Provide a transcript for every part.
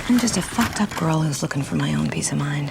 I'm just a fucked up girl who's looking for my own peace of mind.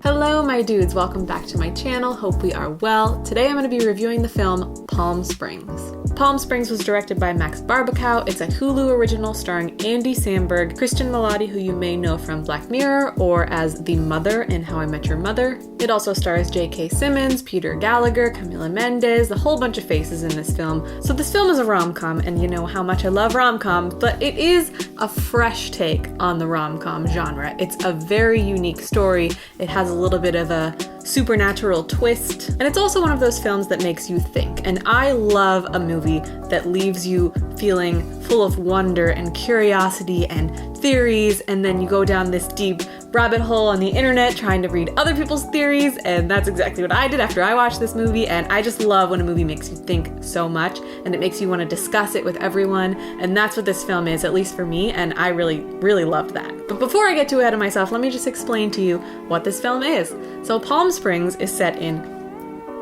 Hello, my dudes. Welcome back to my channel. Hope we are well. Today I'm going to be reviewing the film Palm Springs. Palm Springs was directed by Max Barbakow. It's a Hulu original starring Andy Samberg, Christian Milioti, who you may know from Black Mirror or as the mother in How I Met Your Mother. It also stars J.K. Simmons, Peter Gallagher, Camila Mendes, a whole bunch of faces in this film. So this film is a rom-com, and you know how much I love rom-coms, but it is a fresh take on the rom-com genre. It's a very unique story. It has a little bit of a supernatural twist, and it's also one of those films that makes you think. And I love a movie that leaves you feeling full of wonder and curiosity and theories, and then you go down this deep rabbit hole on the internet trying to read other people's theories, and that's exactly what I did after I watched this movie. And I just love when a movie makes you think so much and it makes you want to discuss it with everyone, and that's what this film is, at least for me, and I really loved that. But before I get too ahead of myself, let me just explain to you what this film is. So Palm Springs is set in,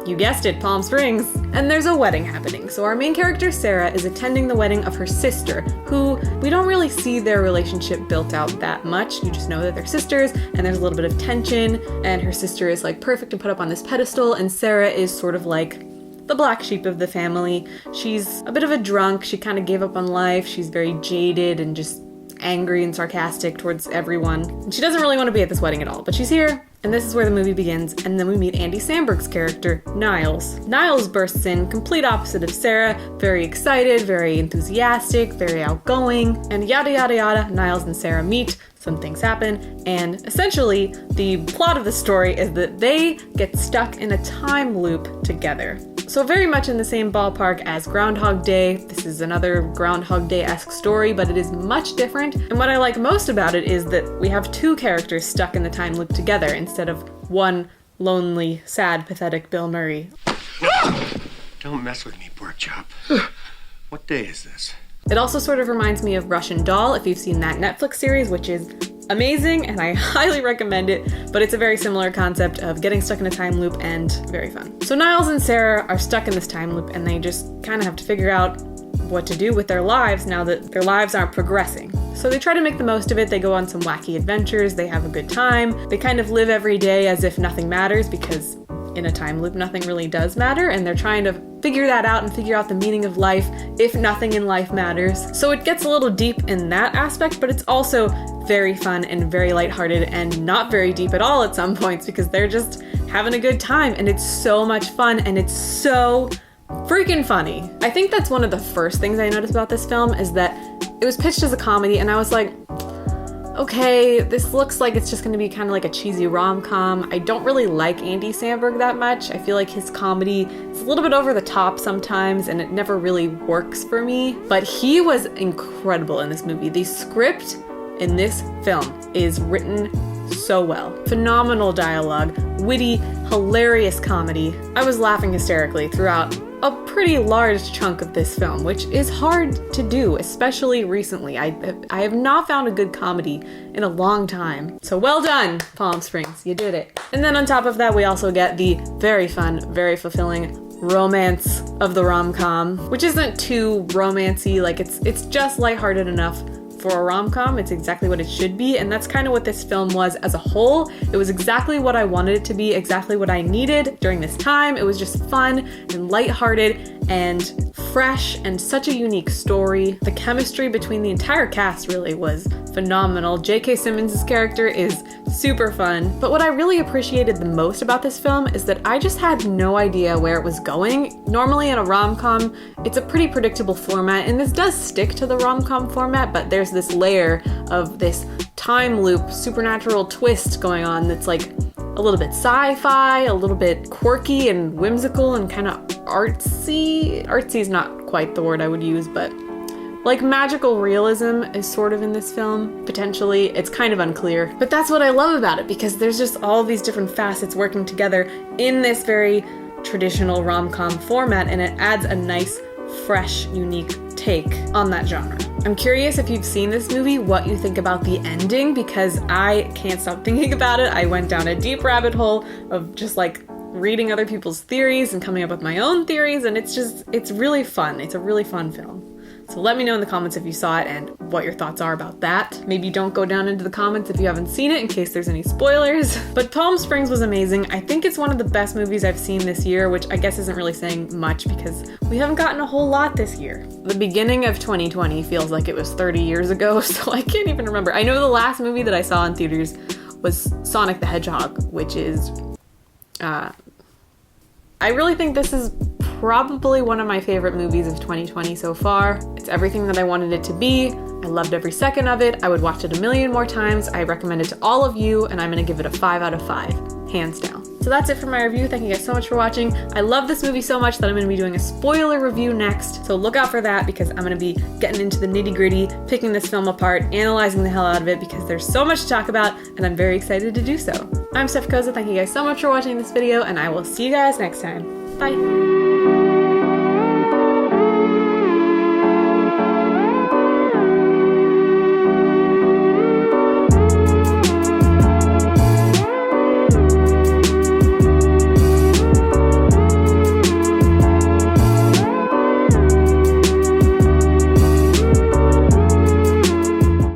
you guessed it, Palm Springs. And there's a wedding happening. So our main character, Sarah, is attending the wedding of her sister, who we don't really see their relationship built out that much. You just know that they're sisters, and there's a little bit of tension, and her sister is like perfect and put up on this pedestal, and Sarah is sort of like the black sheep of the family. She's a bit of a drunk. She kind of gave up on life. She's very jaded and just angry and sarcastic towards everyone. And she doesn't really want to be at this wedding at all, but she's here. And this is where the movie begins, and then we meet Andy Samberg's character, Niles. Niles bursts in, complete opposite of Sarah, very excited, very enthusiastic, very outgoing, and yada yada yada. Niles and Sarah meet, some things happen, and essentially the plot of the story is that they get stuck in a time loop together. So very much in the same ballpark as Groundhog Day. This is another Groundhog Day-esque story, but it is much different. And what I like most about it is that we have two characters stuck in the time loop together instead of one lonely, sad, pathetic Bill Murray. Don't mess with me, pork chop. What day is this? It also sort of reminds me of Russian Doll, if you've seen that Netflix series, which is amazing, and I highly recommend it, but it's a very similar concept of getting stuck in a time loop and very fun. So Niles and Sarah are stuck in this time loop, and they just kind of have to figure out what to do with their lives now that their lives aren't progressing. So they try to make the most of it. They go on some wacky adventures, they have a good time, they kind of live every day as if nothing matters, because in a time loop nothing really does matter, and they're trying to figure that out and figure out the meaning of life if nothing in life matters. So it gets a little deep in that aspect, but it's also very fun and very lighthearted and not very deep at all at some points, because they're just having a good time, and it's so much fun, and it's so freaking funny. I think that's one of the first things I noticed about this film, is that it was pitched as a comedy, and I was like, okay, this looks like it's just going to be kind of like a cheesy rom-com. I don't really like Andy Samberg that much. I feel like his comedy is a little bit over the top sometimes, and it never really works for me. But he was incredible in this movie. The script in this film is written so well. Phenomenal dialogue, witty, hilarious comedy. I was laughing hysterically throughout a pretty large chunk of this film, which is hard to do, especially recently. I have not found a good comedy in a long time. So well done, Palm Springs, you did it. And then on top of that, we also get the very fun, very fulfilling romance of the rom-com, which isn't too romancy. Like it's just lighthearted enough for a rom-com. It's exactly what it should be, and that's kind of what this film was as a whole. It was exactly what I wanted it to be, exactly what I needed during this time. It was just fun and lighthearted and fresh and such a unique story. The chemistry between the entire cast really was phenomenal. J.K. Simmons' character is super fun. But what I really appreciated the most about this film is that I just had no idea where it was going. Normally in a rom-com, it's a pretty predictable format, and this does stick to the rom-com format, but there's this layer of this time loop, supernatural twist going on that's like a little bit sci-fi, a little bit quirky and whimsical and kind of artsy. Artsy is not quite the word I would use, but like magical realism is sort of in this film, potentially. It's kind of unclear, but that's what I love about it, because there's just all these different facets working together in this very traditional rom-com format, and it adds a nice, fresh, unique take on that genre. I'm curious if you've seen this movie, what you think about the ending, because I can't stop thinking about it. I went down a deep rabbit hole of just like reading other people's theories and coming up with my own theories, and it's really fun. It's a really fun film. So let me know in the comments if you saw it and what your thoughts are about that. Maybe don't go down into the comments if you haven't seen it in case there's any spoilers. But Palm Springs was amazing. I think it's one of the best movies I've seen this year, which I guess isn't really saying much because we haven't gotten a whole lot this year. The beginning of 2020 feels like it was 30 years ago, so I can't even remember. I know the last movie that I saw in theaters was Sonic the Hedgehog, which is, I really think this is probably one of my favorite movies of 2020 so far. It's everything that I wanted it to be. I loved every second of it. I would watch it a million more times. I recommend it to all of you, and I'm gonna give it a 5 out of 5, hands down. So that's it for my review. Thank you guys so much for watching. I love this movie so much that I'm gonna be doing a spoiler review next. So look out for that because I'm gonna be getting into the nitty-gritty, picking this film apart, analyzing the hell out of it because there's so much to talk about, and I'm very excited to do so. I'm Steph Koza. Thank you guys so much for watching this video, and I will see you guys next time. Bye.